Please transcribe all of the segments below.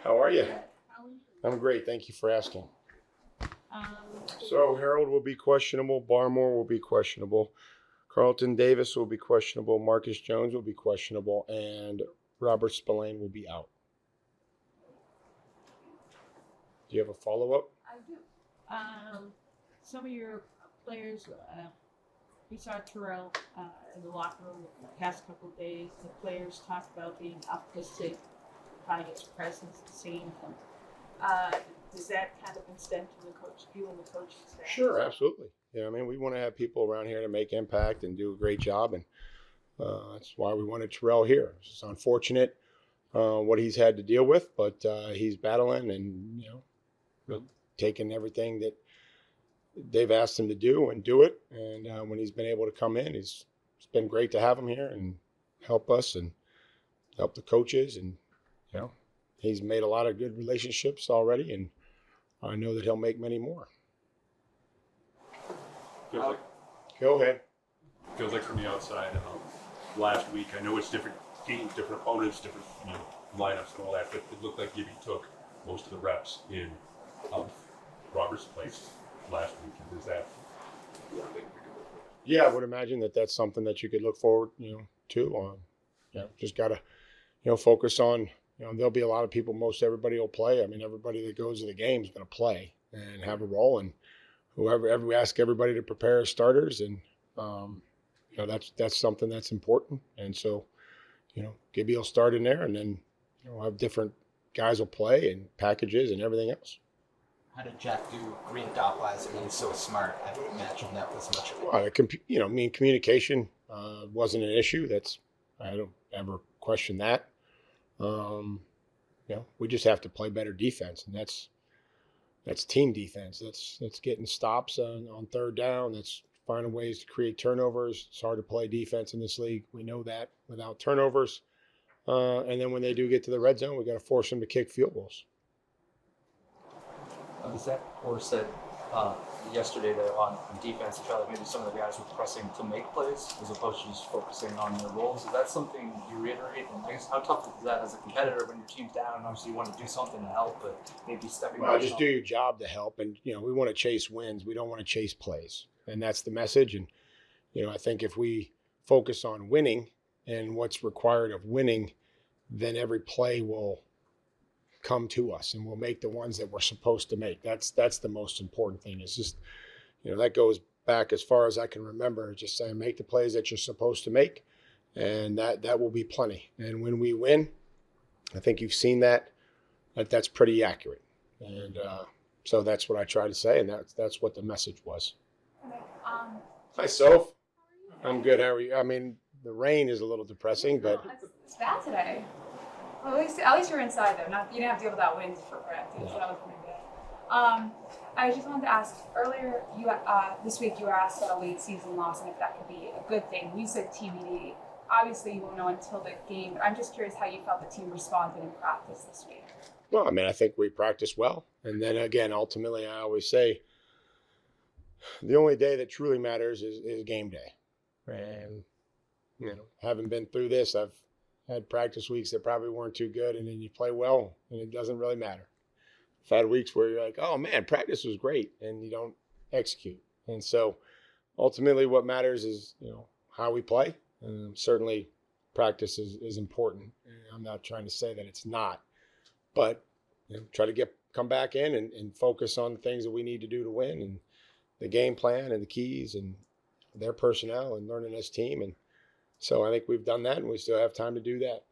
How are you? How are you? I'm great. Thank you for asking. Um, So Harold will be questionable. Barmore will be questionable. Carlton Davis will be questionable. Marcus Jones will be questionable. And Robert Spillane will be out. Do you have a follow-up? I do. Some of your players, we saw Terrell in the locker room the past couple of days. The players talked about being optimistic by his presence, seeing him. Does that kind of extend to the coach, you and the coaching staff? Sure, absolutely. Yeah, I mean, we want to have people around here to make impact and do a great job, and that's why we wanted Terrell here. It's unfortunate what he's had to deal with, but he's battling and taking everything that they've asked him to do and do it. And when he's been able to come in, it's been great to have him here and help us and help the coaches. And he's made a lot of good relationships already, and I know that he'll make many more. Feels like, Go ahead. feels like from the outside, last week, I know it's different teams, different opponents, different lineups and all that, but it looked like Gibby took most of the reps in Robert's place last week. And is that one thing we can look for? Yeah, I would imagine that that's something that you could look forward, to. Just got to, focus on, there'll be a lot of people, most everybody will play. I mean, everybody that goes to the game is going to play and have a role. And we ask everybody to prepare as starters. And, that's something that's important. And so, Gibby will start in there, and then, have different guys will play and packages and everything else. How did Jack do green dot wise? I mean, he's so smart. I would imagine that was much of it. Well, communication wasn't an issue. I don't ever question that. We just have to play better defense, and that's team defense. That's getting stops on third down. That's finding ways to create turnovers. It's hard to play defense in this league. We know that without turnovers. And then when they do get to the red zone, we got to force them to kick field goals. Zach Orr said yesterday that on defense, he felt like maybe some of the guys were pressing to make plays as opposed to just focusing on their roles. Is that something you reiterate? And I guess how tough is that as a competitor when your team's down and obviously you want to do something to help, but maybe stepping back? Just do your job to help. And, we want to chase wins. We don't want to chase plays. And that's the message. And, I think if we focus on winning and what's required of winning, then every play will come to us and we'll make the ones that we're supposed to make. That's the most important thing. It's just, that goes back as far as I can remember, just saying, make the plays that you're supposed to make. And that will be plenty. And when we win, I think you've seen that's pretty accurate. And so that's what I try to say. And that's what the message was. Hi, Soph. I'm good. How are you? I mean, the rain is a little depressing, but It's bad today. Well, at least you're inside though. You didn't have to deal with that wind for practice. So that was pretty good. I just wanted to ask earlier. This week you were asked about a late season loss and if that could be a good thing. You said TBD. Obviously, you won't know until the game. But I'm just curious how you felt the team responded in practice this week. Well, I mean, I think we practiced well, and then again, ultimately, I always say the only day that truly matters is game day. And having been through this, I've had practice weeks that probably weren't too good, and then you play well, and it doesn't really matter. I've had weeks where you're like, oh, man, practice was great, and you don't execute. And so ultimately what matters is, how we play. And certainly practice is important. And I'm not trying to say that it's not. But try to come back in and focus on the things that we need to do to win and the game plan and the keys and their personnel and learning this team. And so I think we've done that, and we still have time to do that.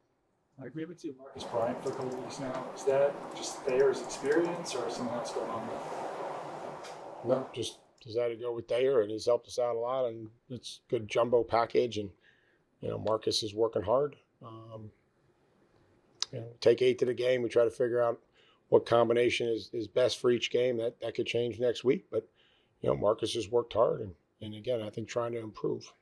Like we haven't seen Marcus Bryant for a couple of weeks now. Is that just Thayer's experience or something else going on there? No, just decided to go with Thayer, and he's helped us out a lot, and it's a good jumbo package. And Marcus is working hard. Take 8 to the game. We try to figure out what combination is best for each game. That could change next week, but Marcus has worked hard, and again, I think trying to improve.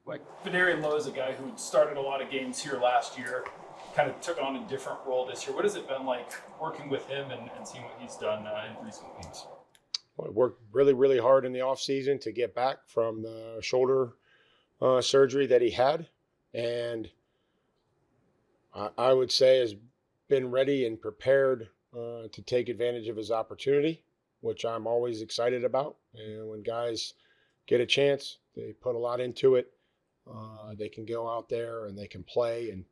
Like Vidarian Lowe is a guy who started a lot of games here last year, kind of took on a different role this year. What has it been like working with him and seeing what he's done in recent weeks? Well, I worked really, really hard in the offseason to get back from the shoulder surgery that he had. And I would say as been ready and prepared to take advantage of his opportunity, which I'm always excited about. And when guys get a chance, they put a lot into it. They can go out there and they can play and,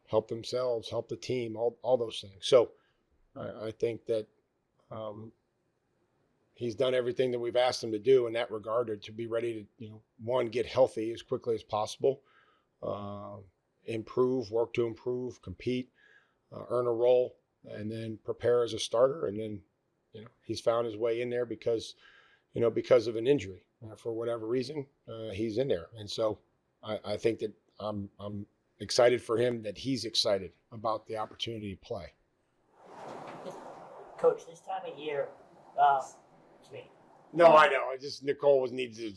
help themselves, help the team, all those things. So I think that he's done everything that we've asked him to do in that regard, to be ready to, one, get healthy as quickly as possible, work to improve, compete, earn a role, and then prepare as a starter. And then, he's found his way in there because of an injury. For whatever reason, he's in there. And so I think that I'm excited for him, that he's excited about the opportunity to play. Coach, this time of year, No, I know. Nicole needs to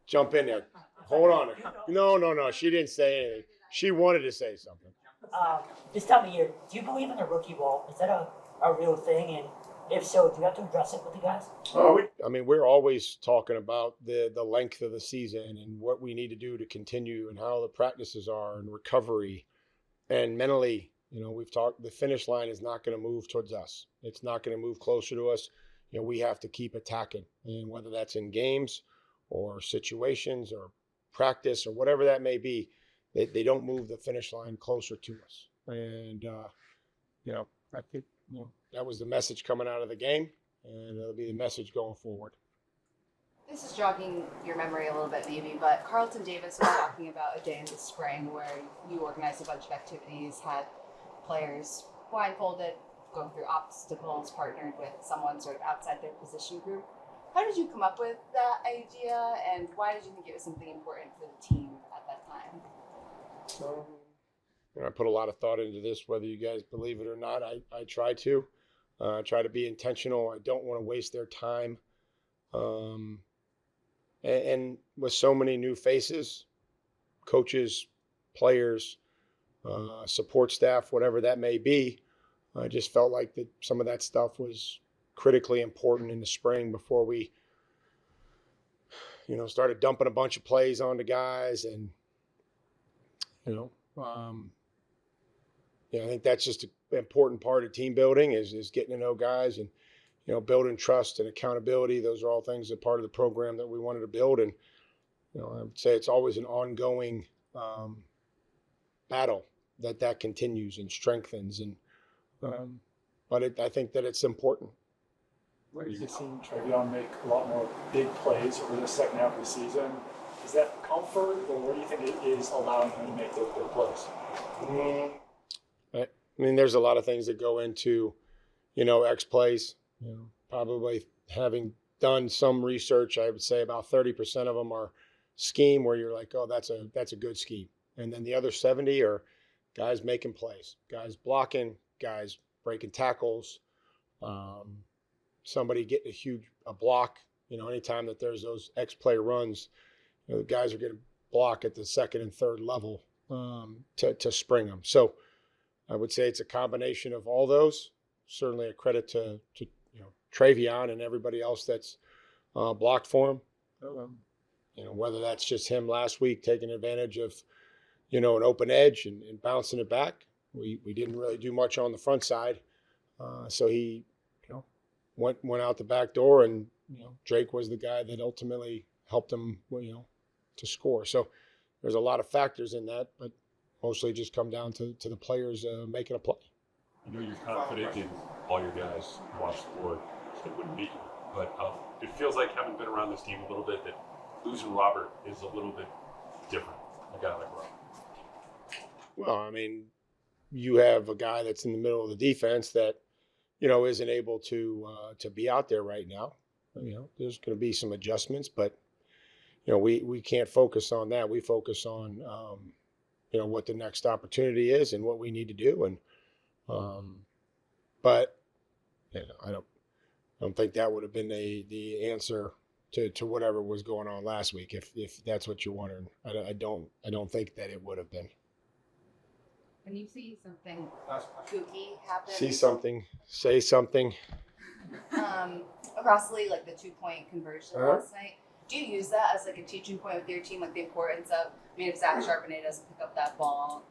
jump in there. Hold on. No. She didn't say anything. She wanted to say something. this time of year, do you believe in the rookie wall? Is that a real thing? And if so, do you have to address it with the guys? We're always talking about the length of the season and what we need to do to continue and how the practices are and recovery and mentally. We've talked, the finish line is not going to move towards us. It's not going to move closer to us. We have to keep attacking, and whether that's in games or situations or practice or whatever that may be, they don't move the finish line closer to us. And, I think, that was the message coming out of the game, and it'll be the message going forward. This is jogging your memory a little bit maybe, but Carlton Davis was talking about a day in the spring where you organized a bunch of activities, had players blindfolded, going through obstacles, partnered with someone sort of outside their position group. How did you come up with that idea, and why did you think it was something important for the team at that time? I put a lot of thought into this, whether you guys believe it or not. I try to be intentional. I don't want to waste their time. And with so many new faces, coaches, players, support staff, whatever that may be, I just felt like that some of that stuff was critically important in the spring before we, started dumping a bunch of plays onto guys. And, I think that's just an important part of team building is getting to know guys and, building trust and accountability. Those are all things that part of the program that we wanted to build. And, I would say it's always an ongoing battle that continues and strengthens. And, but I think that it's important. You've seen Trevion make a lot more big plays over the second half of the season. Is that comfort, or what do you think it is allowing him to make those big plays? There's a lot of things that go into, X plays. Probably having done some research, I would say about 30% of them are scheme where you're like, oh, that's a good scheme. And then the other 70 are guys making plays, guys blocking, guys breaking tackles, somebody getting a block. Anytime that there's those X play runs, the guys are getting block at the second and third level to spring them. So I would say it's a combination of all those. Certainly a credit to Trevion and everybody else that's blocked for him. Whether that's just him last week taking advantage of, an open edge and bouncing it back. We didn't really do much on the front side. So he, went out the back door, and, Drake was the guy that ultimately helped him, to score. So there's a lot of factors in that, but mostly just come down to the players making a play. You're confident in all your guys who watch the board. It wouldn't be, but it feels like, having been around this team a little bit, that losing Robert is a little bit different. A guy like Robert. Well, you have a guy that's in the middle of the defense that, isn't able to be out there right now. There's going to be some adjustments, but, we can't focus on that. We focus on, what the next opportunity is and what we need to do. And, but I don't think that would have been the answer to whatever was going on last week. If that's what you're wondering, I don't think that it would have been. When you see something kooky happen, See something, say something. across the league, like the 2-point conversion last night, do you use that as like a teaching point with your team, like the importance of, if Zach Charbonnet doesn't pick up that ball,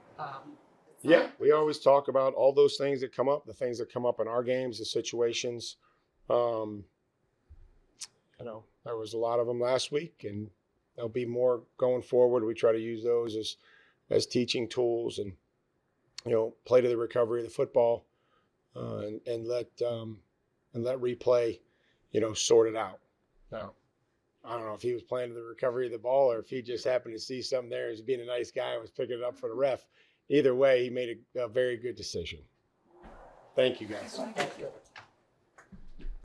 Yeah, we always talk about all those things that come up, the things that come up in our games, the situations. There was a lot of them last week, and there'll be more going forward. We try to use those as teaching tools, and play to the recovery of the football, and let replay, sort it out. Now, I don't know if he was playing to the recovery of the ball or if he just happened to see something there as being a nice guy and was picking it up for the ref. Either way, he made a very good decision. Thank you, guys. Thank you.